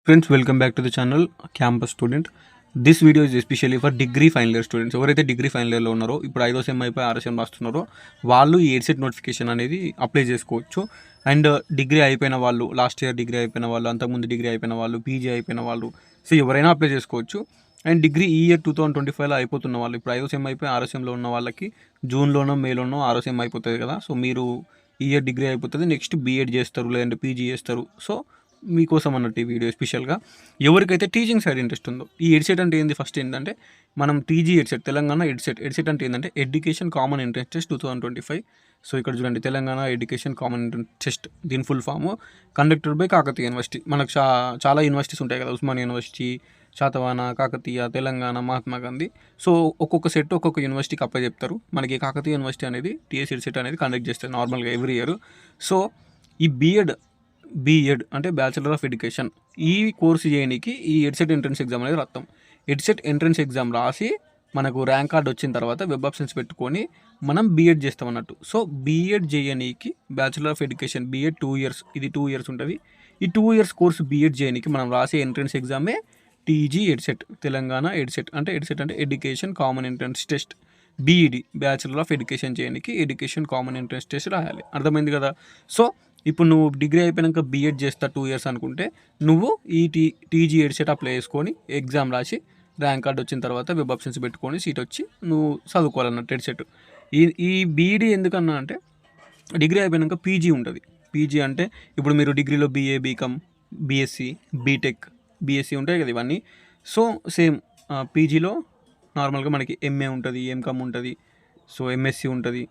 Friends, welcome back to the channel Campus Student. This video is especially for degree final year students. ఎవరైతే degree final ఇయర్లో ఉన్నారో ఇప్పుడు 5వ sem అయిపోయి 6వ సెమ్ రాస్తున్నారో వాళ్ళు ఈ ఎడ్సెట్ నోటిఫికేషన్ అనేది అప్లై చేసుకోవచ్చు. అండ్ డిగ్రీ అయిపోయిన వాళ్ళు, లాస్ట్ ఇయర్ డిగ్రీ అయిపోయిన వాళ్ళు, అంతకుముందు డిగ్రీ అయిపోయిన వాళ్ళు, పీజీ అయిపోయిన వాళ్ళు, సో ఎవరైనా అప్లై చేసుకోవచ్చు. అండ్ డిగ్రీ ఈ ఇయర్ 2025లో అయిపోతున్న వాళ్ళు, ఇప్పుడు 5వ సెమ్ అయిపోయి 6వ సెమ్లో ఉన్న వాళ్ళకి జూన్లోనో మేలోనో 6వ సెమ్ అయిపోతుంది కదా. సో మీరు ఈ ఇయర్ డిగ్రీ అయిపోతుంది, నెక్స్ట్ బీఎడ్ చేస్తారు లేదంటే పీజీ చేస్తారు. సో మీకోసం అన్నట్టు ఈ వీడియో స్పెషల్గా ఎవరికైతే టీచింగ్ సైడ్ ఇంట్రెస్ట్ ఉందో. ఈ ఎడ్సెట్ అంటే ఏంది, ఫస్ట్ ఏంటంటే మనం టీజీ ఎడ్సెట్, తెలంగాణ ఎడ్సెట్ అంటే ఏంటంటే education common entrance test 2025. So ఇక్కడ చూడండి, Telangana education common entrance test, దీని full form conducted by Kakatiya university. మనకు చాలా యూనివర్సిటీస్ ఉంటాయి కదా, ఉస్మానియా యూనివర్సిటీ, శాతవాహన, కాకతీయ, తెలంగాణ, మహాత్మా గాంధీ. సో ఒక్కొక్క సెట్ ఒక్కొక్క యూనివర్సిటీకి అప్పై చెప్తారు. మనకి కాకతీయ యూనివర్సిటీ అనేది టీఎస్ ఎడ్సెట్ అనేది కండక్ట్ చేస్తారు నార్మల్గా ఎవ్రీ ఇయర్. సో ఈ బీఎడ్ అంటే బ్యాచిలర్ ఆఫ్ ఎడ్యుకేషన్, ఈ కోర్సు చేయడానికి ఈ ఎడ్సెట్ ఎంట్రన్స్ ఎగ్జామ్ అనేది రాస్తాం. ఎడ్సెట్ ఎంట్రన్స్ ఎగ్జామ్ రాసి మనకు ర్యాంక్ కార్డ్ వచ్చిన తర్వాత వెబ్ ఆప్షన్స్ పెట్టుకొని మనం బీఎడ్ చేస్తాం అన్నట్టు. సో బీఎడ్ చేయడానికి bachelor of education BEd 2 years, ఇది 2 years ఉంటుంది. ఈ 2 years కోర్సు బీఎడ్ చేయడానికి మనం రాసే ఎంట్రన్స్ ఎగ్జామే టీజీ ఎడ్సెట్, తెలంగాణ ఎడ్సెట్ అంటే education common entrance test. BEd bachelor of education చేయడానికి ఎడ్యుకేషన్ కామన్ ఎంట్రన్స్ టెస్ట్ రాయాలి. అర్థమైంది కదా. సో ఇప్పుడు నువ్వు డిగ్రీ అయిపోయాక బీఎడ్ చేస్తా 2 years అనుకుంటే నువ్వు ఈ టీజీ ఎడ్సెట్ అప్లై చేసుకొని ఎగ్జామ్ రాసి ర్యాంక్ కార్డ్ వచ్చిన తర్వాత వెబ్ ఆప్షన్స్ పెట్టుకొని సీట్ వచ్చి నువ్వు చదువుకోవాలన్నట్టు ఎడ్సెట్. ఈ బీఈడి ఎందుకన్నా అంటే డిగ్రీ అయిపోయాక పీజీ ఉంటుంది. పీజీ అంటే ఇప్పుడు మీరు డిగ్రీలో BA, BCom, BSc, BTech, BSc ఉంటాయి కదా ఇవన్నీ. సో సేమ్ పీజీలో నార్మల్గా మనకి ఎంఏ ఉంటుంది, ఎంకామ్ ఉంటుంది, సో ఎంఎస్సీ ఉంటుంది,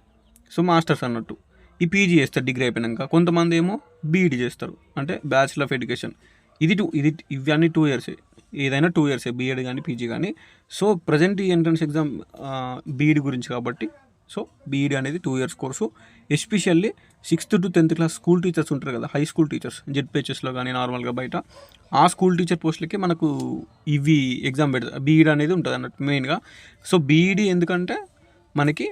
సో మాస్టర్స్ అన్నట్టు. ఈ పీజీ చేస్తారు డిగ్రీ అయిపోయాక. కొంతమంది ఏమో బీఈడి చేస్తారు, అంటే బ్యాచిలర్ ఆఫ్ ఎడ్యుకేషన్. ఇవన్నీ 2 years, ఏదైనా 2 years బీఎడ్ కానీ పీజీ కానీ. సో ప్రజెంట్ ఈ ఎంట్రన్స్ ఎగ్జామ్ బీఈడి గురించి కాబట్టి, సో బీఈడి అనేది 2 years course. Especially 6th to 10th class school teachers ఉంటారు కదా, హై స్కూల్ టీచర్స్, జెడ్పిహెచ్ఎస్లో కానీ నార్మల్గా బయట ఆ స్కూల్ టీచర్ పోస్టులకి మనకు ఇవి ఎగ్జామ్ పెడతారు. బీఈడి అనేది ఉంటుంది అన్నట్టు మెయిన్గా. సో బీఈడి ఎందుకంటే మనకి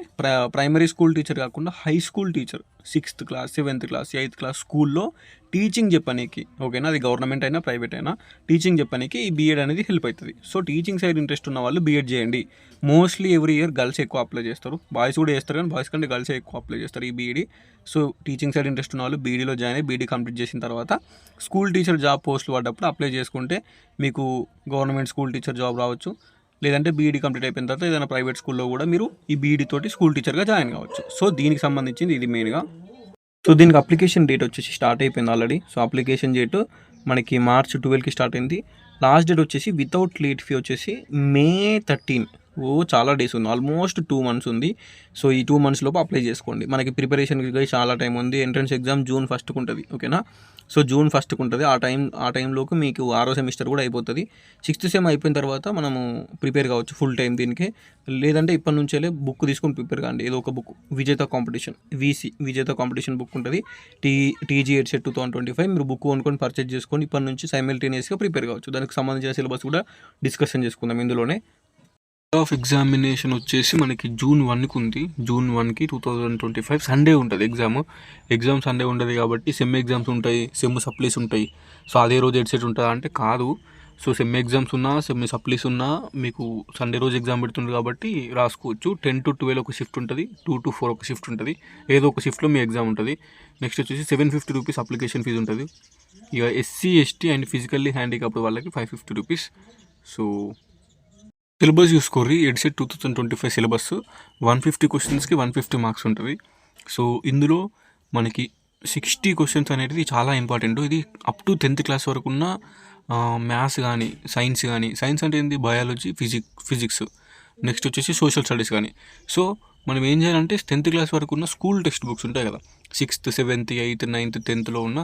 ప్రైమరీ స్కూల్ టీచర్ కాకుండా high school teacher, 6th class, 7th class, 8th class స్కూల్లో టీచింగ్ చెప్పనీకి, ఓకేనా, అది గవర్నమెంట్ అయినా ప్రైవేట్ అయినా టీచింగ్ చెప్పనీకి ఈ బీఎడ్ అనేది హెల్ప్ అవుతుంది. సో టీచింగ్ సైడ్ ఇంట్రెస్ట్ ఉన్న వాళ్ళు బీఎడ్ చేయండి. మోస్ట్లీ ఎవ్రీ ఇయర్ గర్ల్స్ ఎక్కువ అప్లై చేస్తారు, బాయ్స్ కూడా చేస్తారు, కానీ బాయ్స్ కంటే గర్ల్స్ ఎక్కువ అప్లై చేస్తారు ఈ BEd. So teaching side interest ఉన్న వాళ్ళు బీఈడిలో జాయిన్ అయ్యి బీఈడి కంప్లీట్ చేసిన తర్వాత స్కూల్ టీచర్ జాబ్ పోస్టులు పడ్డప్పుడు అప్లై చేసుకుంటే మీకు గవర్నమెంట్ స్కూల్ టీచర్ జాబ్ రావచ్చు. లేదంటే బీఈడి కంప్లీట్ అయిపోయిన తర్వాత ఏదైనా ప్రైవేట్ స్కూల్లో కూడా మీరు ఈ బీఈడి తోటి స్కూల్ టీచర్గా జాయిన్ కావచ్చు. సో దీనికి సంబంధించింది ఇది మెయిన్గా. సో దీనికి అప్లికేషన్ డేట్ వచ్చేసి స్టార్ట్ అయిపోయింది ఆల్రెడీ. సో అప్లికేషన్ డేట్ మనకి March 12కి స్టార్ట్ అయింది. లాస్ట్ డేట్ వచ్చేసి వితౌట్ లేట్ ఫీ వచ్చేసి May 13. చాలా డేస్ ఉంది, ఆల్మోస్ట్ 2 months ఉంది. సో ఈ 2 months లోపు అప్లై చేసుకోండి. మనకి ప్రిపరేషన్కి చాలా టైం ఉంది. ఎంట్రన్స్ ఎగ్జామ్ June 1st ఉంటుంది, ఓకేనా. సో June 1st ఉంటుంది. ఆ టైంలోకి మీకు 6వ సెమిస్టర్ కూడా అయిపోతుంది. 6th సెమ్ అయిపోయిన తర్వాత మనము ప్రిపేర్ కావచ్చు ఫుల్ టైం దీనికి. లేదంటే ఇప్పటి నుంచే బుక్ తీసుకొని ప్రిపేర్ కాండి. ఏదో ఒక బుక్, విజేత కాంపిటీషన్, విజేత కాంపిటీషన్ బుక్ ఉంటుంది, టీజీ ఎడ్సెట్ 2025. మీరు బుక్ కొనుక్కొని పర్చేజ్ చేసుకొని ఇప్పటి నుంచి సైమల్టేనియస్గా ప్రిపేర్ కావచ్చు. దానికి సంబంధించిన సిలబస్ కూడా డిస్కషన్ చేసుకుందాం ఇందులోనే. ఆఫ్ ఎగ్జామినేషన్ వచ్చేసి మనకి June 1కి ఉంది. June 1కి 2025 సండే ఉంటుంది ఎగ్జామ్ సండే ఉంటుంది కాబట్టి సెమ్ ఎగ్జామ్స్ ఉంటాయి, సెమ్ సప్లీస్ ఉంటాయి. సో అదే రోజు ఎడ్సెట్ ఉంటుందా అంటే కాదు. సో సెమ్ ఎగ్జామ్స్ ఉన్నా, సెమ్ సప్లీస్ ఉన్నా మీకు సండే రోజు ఎగ్జామ్ పెడుతుంది కాబట్టి రాసుకోవచ్చు. 10 to 12 ఒక షిఫ్ట్ ఉంటుంది, 2 to 4 ఒక షిఫ్ట్ ఉంటుంది. ఏదో ఒక షిఫ్ట్లో మీ ఎగ్జామ్ ఉంటుంది. నెక్స్ట్ వచ్చేసి 750 రూపీస్ అప్లికేషన్ ఫీజు ఉంటుంది. ఇక SC, ST and physically handicapped వాళ్ళకి 550 రూపీస్. సో సిలబస్ చూసుకోర్రి, ఎడ్సెట్ 2025 సిలబస్ 150 క్వశ్చన్స్కి 150 మార్క్స్ ఉంటుంది. సో ఇందులో మనకి 60 క్వశ్చన్స్ అనేది చాలా ఇంపార్టెంట్. ఇది అప్ టు 10th class వరకు ఉన్న మ్యాథ్స్ కానీ సైన్స్ కానీ, సైన్స్ అంటే ఏంటి, బయాలజీ, ఫిజిక్స్, నెక్స్ట్ వచ్చేసి సోషల్ స్టడీస్ కానీ. సో మనం ఏం చేయాలంటే 10th class వరకు ఉన్న స్కూల్ టెక్స్ట్ బుక్స్ ఉంటాయి కదా, 6th, 7th, 8th, 9th, 10thలో ఉన్న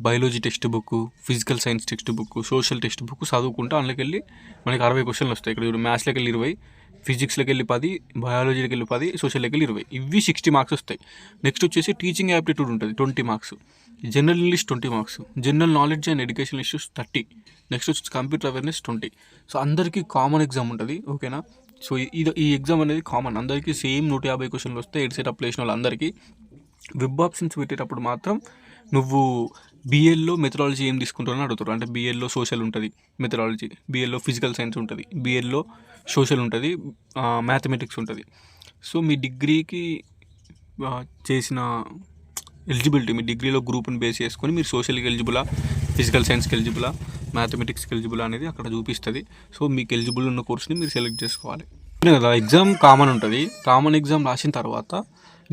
biology text book, physical science text book, social text book చదువుకుంటూ అందులోకి వెళ్ళి మనకి 60 క్వశ్చన్లు వస్తాయి. ఇక్కడ మ్యాథ్స్లోకి వెళ్ళి 20, ఫిజిక్స్లోకి వెళ్ళి 10, బయాలజీలోకి వెళ్ళి 10, సోషల్లోకి వెళ్ళి 20. ఇవి 60 మార్క్స్ వస్తాయి. నెక్స్ట్ వచ్చేసి టీచింగ్ యాప్టిట్యూడ్ ఉంటుంది 20 marks, general English 20 marks, general knowledge and education issues 30, next వచ్చి కంప్యూటర్ అవేర్నెస్ 20. సో అందరికీ కామన్ ఎగ్జామ్ ఉంటుంది, ఓకేనా. సో ఈ ఎగ్జామ్ అనేది కామన్, అందరికీ సేమ్ 150 క్వశ్చన్లు వస్తాయి. ఎడ్సెట్ అప్లై చేసిన వాళ్ళందరికీ. వెబ్ ఆప్షన్స్ పెట్టేటప్పుడు మాత్రం నువ్వు బీఎల్లో మెథడాలజీ ఏం తీసుకుంటారని అడుగుతారు. అంటే బీఎల్లో సోషల్ ఉంటుంది మెథడాలజీ, బీఎల్లో ఫిజికల్ సైన్స్ ఉంటుంది, బీఎల్లో సోషల్ ఉంటుంది, మ్యాథమెటిక్స్ ఉంటుంది. సో మీ డిగ్రీకి చేసిన ఎలిజిబిలిటీ, మీ డిగ్రీలో గ్రూప్ని బేస్ చేసుకొని మీరు సోషల్కి ఎలిజిబులా, ఫిజికల్ సైన్స్కి ఎలిజిబులా, మ్యాథమెటిక్స్కి ఎలిజిబులా అనేది అక్కడ చూపిస్తుంది. సో మీకు ఎలిజిబుల్ ఉన్న కోర్స్ని మీరు సెలెక్ట్ చేసుకోవాలి కదా. ఎగ్జామ్ కామన్ ఉంటుంది. కామన్ ఎగ్జామ్ రాసిన తర్వాత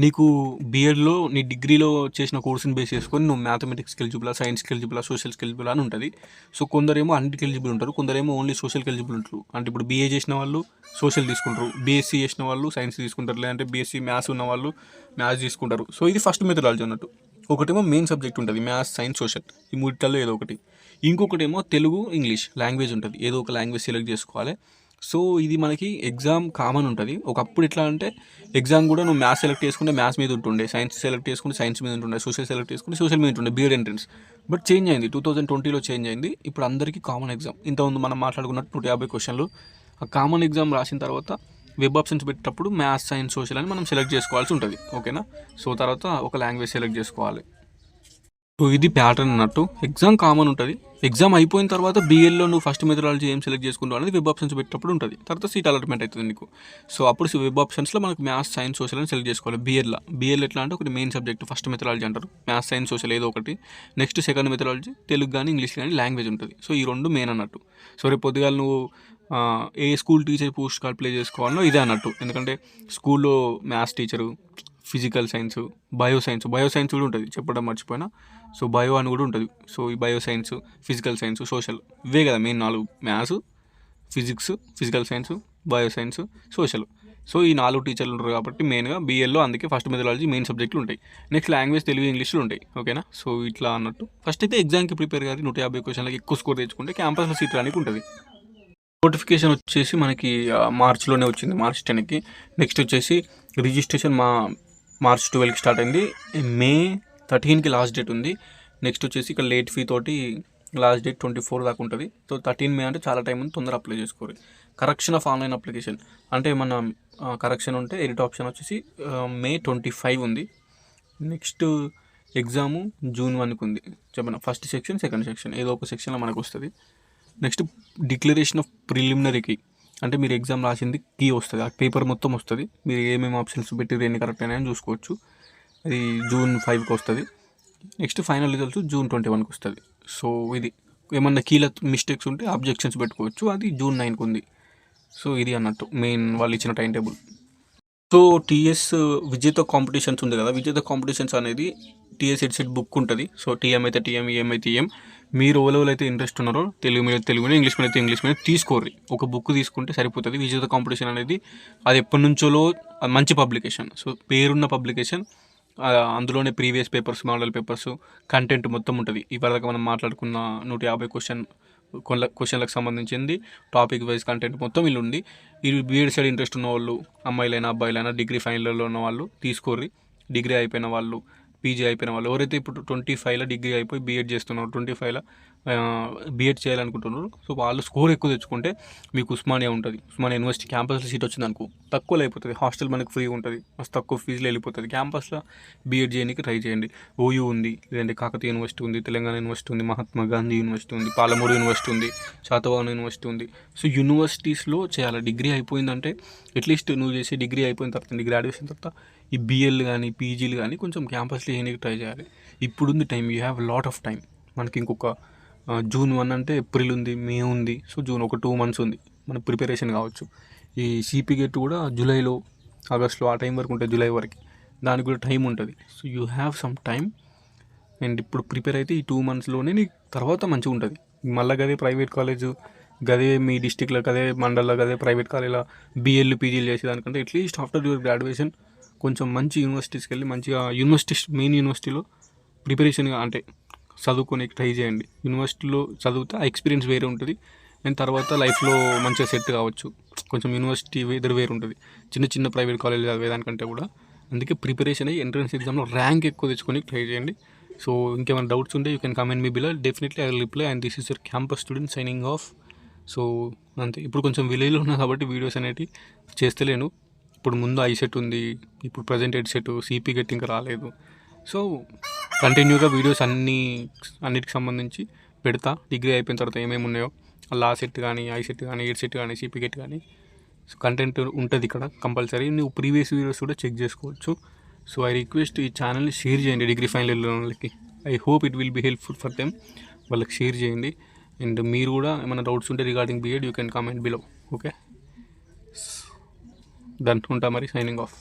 నీకు బీఎడ్లో నీ డిగ్రీలో చేసిన కోర్సుని బేస్ చేసుకొని నువ్వు మ్యాథమెటిక్స్కి ఎలిజిబులా, సైన్స్కి ఎలిజిబులా, సోషల్స్కి ఎలిజిబులా అని ఉంటుంది. సో కొందరేమో అన్నిటికి ఎలిజిబుల్ ఉంటారు, కొందరేమో ఓన్లీ సోషల్కి ఎలిజిబుల్ ఉంటారు. అంటే ఇప్పుడు బీఏ చేసిన వాళ్ళు సోషల్ తీసుకుంటారు, బీఎస్సీ చేసిన వాళ్ళు సైన్స్ తీసుకుంటారు, లేదంటే బీఎస్సీ మ్యాథ్స్ ఉన్న వాళ్ళు మ్యాథ్స్ తీసుకుంటారు. సో ఇది ఫస్ట్ మెథడాలజీ అన్నట్టు. ఒకటేమో మెయిన్ సబ్జెక్ట్ ఉంటుంది మ్యాథ్స్, సైన్స్, సోషల్, ఈ మూడిట్లో ఏదో ఒకటి. ఇంకొకటేమో తెలుగు, ఇంగ్లీష్ లాంగ్వేజ్ ఉంటుంది, ఏదో ఒక లాంగ్వేజ్ సెలెక్ట్ చేసుకోవాలి. సో ఇది మనకి ఎగ్జామ్ కామన్ ఉంటుంది. ఒకప్పుడు ఎట్లా అంటే ఎగ్జామ్ కూడా నువ్వు మ్యాథ్స్ సెలెక్ట్ చేసుకుంటే మ్యాథ్స్ మీద ఉంటుండే, సైన్స్ సెలెక్ట్ చేసుకుంటే సైన్స్ మీద ఉంటుండే, సోషల్ సెలెక్ట్ చేసుకుంటే సోషల్ మీద ఉంటుండే బీఎడ్ ఎంట్రన్స్. బట్ చేంజ్ అయింది, 2020లో చేంజ్ అయింది. ఇప్పుడు అందరికీ కామన్ ఎగ్జామ్. ఇంతకుముందు మనం మాట్లాడుకున్నట్టు 150 క్వశ్చన్లు. ఆ కామన్ ఎగ్జామ్ రాసిన తర్వాత వెబ్ ఆప్షన్స్ పెట్టేటప్పుడు మ్యాథ్స్, సైన్స్, సోషల్ అని మనం సెలెక్ట్ చేసుకోవాల్సి ఉంటుంది. ఓకేనా. సో తర్వాత ఒక లాంగ్వేజ్ సెలెక్ట్ చేసుకోవాలి. సో ఇది ప్యాటర్న్ అన్నట్టు. ఎగ్జామ్ కామన్ ఉంటుంది. ఎగ్జామ్ అయిపోయిన తర్వాత బీఎల్లో నువ్వు ఫస్ట్ మెథడాలజీ ఏం సెలెక్ట్ చేసుకుంటావు అనేది వెబ్ ఆప్షన్స్ పెట్టినప్పుడు ఉంటుంది. తర్వాత సీట్ అలాట్మెంట్ అవుతుంది నీకు. సో అప్పుడు వెబ్ ఆప్షన్స్లో మనకు మ్యాథ్స్, సైన్స్, సోషల్ అని సెలెక్ట్ చేసుకోవాలి. బీఎల్ ఎట్లా అంటే ఒకటి మెయిన్ సబ్జెక్ట్ ఫస్ట్ మెథడాలజీ అంటారు, మ్యాథ్స్, సైన్స్, సోషల్ ఏదో ఒకటి. నెక్స్ట్ సెకండ్ మెథడాలజీ తెలుగు కానీ ఇంగ్లీష్ కానీ లాంగ్వేజ్ ఉంటుంది. సో ఈ రెండు మెయిన్ అన్నట్టు. సో రేపు పొద్దుగాల నువ్వు ఏ స్కూల్ టీచర్ పోస్ట్ అప్లై చేసుకోవాలో ఇదే అన్నట్టు. ఎందుకంటే స్కూల్లో maths teacher, physical science, bio science కూడా ఉంటుంది, చెప్పడం మర్చిపోయినా. సో బయో అని కూడా ఉంటుంది. సో ఈ bio science, physical science, social, ఇవే కదా main 4: maths, physics, physical science, bio science, social. So ఈ 4 టీచర్లు ఉంటారు కాబట్టి మెయిన్గా బీఎల్లో అందుకే ఫస్ట్ మెథడాలజీ మెయిన్ సబ్జెక్టులు ఉంటాయి. నెక్స్ట్ లాంగ్వేజ్ తెలుగు, ఇంగ్లీష్లు ఉంటాయి. ఓకేనా. సో ఇట్లా అన్నట్టు. ఫస్ట్ అయితే ఎగ్జామ్కి ప్రిపేర్ కాదు, 150 క్వశ్చన్లకి ఎక్కువ స్కోర్ తెచ్చుకుంటే క్యాంపస్లో సీట్ రానికి ఉంటుంది. నోటిఫికేషన్ వచ్చేసి మనకి మార్చ్లోనే వచ్చింది, March 10కి. నెక్స్ట్ వచ్చేసి రిజిస్ట్రేషన్ March 12కి స్టార్ట్ అయింది, May 13కి లాస్ట్ డేట్ ఉంది. నెక్స్ట్ వచ్చేసి ఇక్కడ లేట్ ఫీ తోటి లాస్ట్ డేట్ 24 దాకా ఉంటుంది. సో 13 May అంటే చాలా టైం ఉంది, తొందర అప్లై చేసుకోవాలి. కరెక్షన్ ఆఫ్ ఆన్లైన్ అప్లికేషన్ అంటే మన కరెక్షన్ ఉంటే ఎడిట్ ఆప్షన్ వచ్చేసి May 25 ఉంది. నెక్స్ట్ ఎగ్జాము June 1కి ఉంది. చెప్పిన ఫస్ట్ సెక్షన్, సెకండ్ సెక్షన్ ఏదో ఒక సెక్షన్లో మనకు వస్తుంది. నెక్స్ట్ డిక్లరేషన్ ఆఫ్ ప్రిలిమినరీకి అంటే మీరు ఎగ్జామ్ రాసింది కీ వస్తుంది, ఆ పేపర్ మొత్తం వస్తుంది. మీరు ఏమేమి ఆప్షన్స్ పెట్టి ఎన్ని కరెక్ట్ అయినాయని చూసుకోవచ్చు. అది June 5కి వస్తుంది. నెక్స్ట్ ఫైనల్ రిజల్ట్స్ June 21కి వస్తుంది. సో ఇది ఏమన్నా కీల మిస్టేక్స్ ఉంటే అబ్జెక్షన్స్ పెట్టుకోవచ్చు, అది June 9కి ఉంది. సో ఇది అన్నట్టు మెయిన్ వాళ్ళు ఇచ్చిన టైం టేబుల్. సో టీఎస్ విజేత కాంపిటీషన్స్ ఉంది కదా, విజేత కాంపిటీషన్స్ అనేది టీఎస్ హెడ్సెట్ బుక్ ఉంటుంది. సో టీఎం అయితే టీఎం, ఈఎం అయితే ఈఎం. మీరు ఓవెల్ అయితే ఇంట్రెస్ట్ ఉన్నారో తెలుగు మీద తెలుగు మీద, ఇంగ్లీష్ మీద అయితే ఇంగ్లీష్ మీద తీసుకోర్రి. ఒక బుక్ తీసుకుంటే సరిపోతుంది. విజేత కాంపిటీషన్ అనేది అది ఎప్పటి నుంచోలో మంచి పబ్లికేషన్. సో పేరున్న పబ్లికేషన్. అందులోనే previous papers, model papers, content మొత్తం ఉంటుంది. ఇప్పటిదాకా మనం మాట్లాడుకున్న 150 క్వశ్చన్లకు సంబంధించింది టాపిక్ వైజ్ కంటెంట్ మొత్తం వీళ్ళు ఉంది. ఈ బీఎడ్ సైడ్ ఇంట్రెస్ట్ ఉన్న వాళ్ళు, అమ్మాయిలైనా అబ్బాయిలైనా, డిగ్రీ ఫైనల్ ఇయర్లో ఉన్న వాళ్ళు తీసుకోర్రి. డిగ్రీ అయిపోయిన వాళ్ళు, పీజీ అయిపోయిన వాళ్ళు, ఎవరైతే ఇప్పుడు 25లో డిగ్రీ అయిపోయి బీఎడ్ చేస్తున్నారు, 25లో బీఎడ్ చేయాలనుకుంటున్నారు, సో వాళ్ళు స్కోర్ ఎక్కువ తెచ్చుకుంటే మీకు ఉస్మానియా ఉంటుంది, ఉస్మానియా యూనివర్సిటీ క్యాంపస్లో సీట్ వచ్చింది అనుకో, తక్కువలో అయిపోతుంది. హాస్టల్ మనకు ఫ్రీ ఉంటుంది, మస్తు తక్కువ ఫీజులో వెళ్ళిపోతుంది. క్యాంపస్లో బీఎడ్ చేయడానికి ట్రై చేయండి. ఓయూ ఉంది, లేదంటే కాకతీయ యూనివర్సిటీ ఉంది, తెలంగాణ యూనివర్సిటీ ఉంది, మహాత్మా గాంధీ యూనివర్సిటీ ఉంది, పాలమూరు యూనివర్సిటీ ఉంది, శాతవాహన యూనివర్సిటీ ఉంది. సో యూనివర్సిటీస్లో చేయాలి. డిగ్రీ అయిపోయిందంటే అట్లీస్ట్ నువ్వు చేసే డిగ్రీ అయిపోయిన తర్వాత, నీ గ్రాడ్యుయేషన్ తర్వాత ఈ బీఎల్ కానీ పీజీలు కానీ కొంచెం క్యాంపస్లో చేయడానికి ట్రై చేయాలి. ఇప్పుడుంది time, you have lot of time. మనకి ఇంకొక June 1 అంటే ఏప్రిల్ ఉంది, మే ఉంది. సో జూన్ ఒక 2 months ఉంది మన ప్రిపరేషన్ కావచ్చు. ఈ సిపి గెట్ కూడా జూలైలో, ఆగస్ట్లో ఆ టైం వరకు ఉంటుంది, జూలై వరకు. దానికి కూడా టైం ఉంటుంది. So you have some time. And ఇప్పుడు ప్రిపేర్ అయితే ఈ 2 monthsలోనే నీకు తర్వాత మంచిగా ఉంటుంది. మళ్ళీ గదే ప్రైవేట్ కాలేజ్, గదే మీ డిస్టిక్లో, గదే మండల్లో, గదే ప్రైవేట్ కాలేజ్లో బీఎల్ పీజీలు చేసేదానికంటే అట్లీస్ట్ ఆఫ్టర్ యువర్ గ్రాడ్యుయేషన్ కొంచెం మంచి యూనివర్సిటీస్కి వెళ్ళి మంచిగా మెయిన్ యూనివర్సిటీలో ప్రిపరేషన్గా అంటే చదువుకోనికి ట్రై చేయండి. యూనివర్సిటీలో చదివితే ఆ ఎక్స్పీరియన్స్ వేరే ఉంటుంది. అండ్ తర్వాత లైఫ్లో మంచిగా సెట్ కావచ్చు. కొంచెం యూనివర్సిటీ వేరు ఉంటుంది చిన్న ప్రైవేట్ కాలేజ్ చదివేదానికంటే కూడా. అందుకే ప్రిపరేషన్ అయ్యి ఎంట్రన్స్ ఎగ్జామ్లో ర్యాంక్ ఎక్కువ తెచ్చుకొని ట్రై చేయండి. సో ఇంకేమైనా డౌట్స్ ఉంటే you can comment me below, definitely I will reply. And this is your campus student signing off. So అంతే. ఇప్పుడు కొంచెం విలేజ్లో ఉన్నా కాబట్టి వీడియోస్ అనేవి చేస్తలేను. ఇప్పుడు ముందు ఐసెట్ ఉంది, ఇప్పుడు ప్రజెంట్ హెడ్సెట్, సిపి గెట్ ఇంకా రాలేదు. సో కంటిన్యూగా వీడియోస్ అన్నిటికి సంబంధించి పెడతా. డిగ్రీ అయిపోయిన తర్వాత ఏమేమి ఉన్నాయో లా సెట్ కానీ, ఐ సెట్ కానీ, ఎయిడ్ సెట్ కానీ, సిపిగెట్ కానీ, సో కంటెంట్ ఉంటుంది ఇక్కడ కంపల్సరీ. నువ్వు ప్రీవియస్ వీడియోస్ కూడా చెక్ చేసుకోవచ్చు. సో ఐ రిక్వెస్ట్ ఈ ఛానల్ని షేర్ చేయండి డిగ్రీ ఫైనల్ ఇయర్ వాళ్ళకి. I hope it will be helpful for them. వాళ్ళకి షేర్ చేయండి. అండ్ మీరు కూడా ఏమైనా డౌట్స్ ఉంటే regarding BEd you can comment below. Okay, done. ఉంటా మరి, సైనింగ్ ఆఫ్.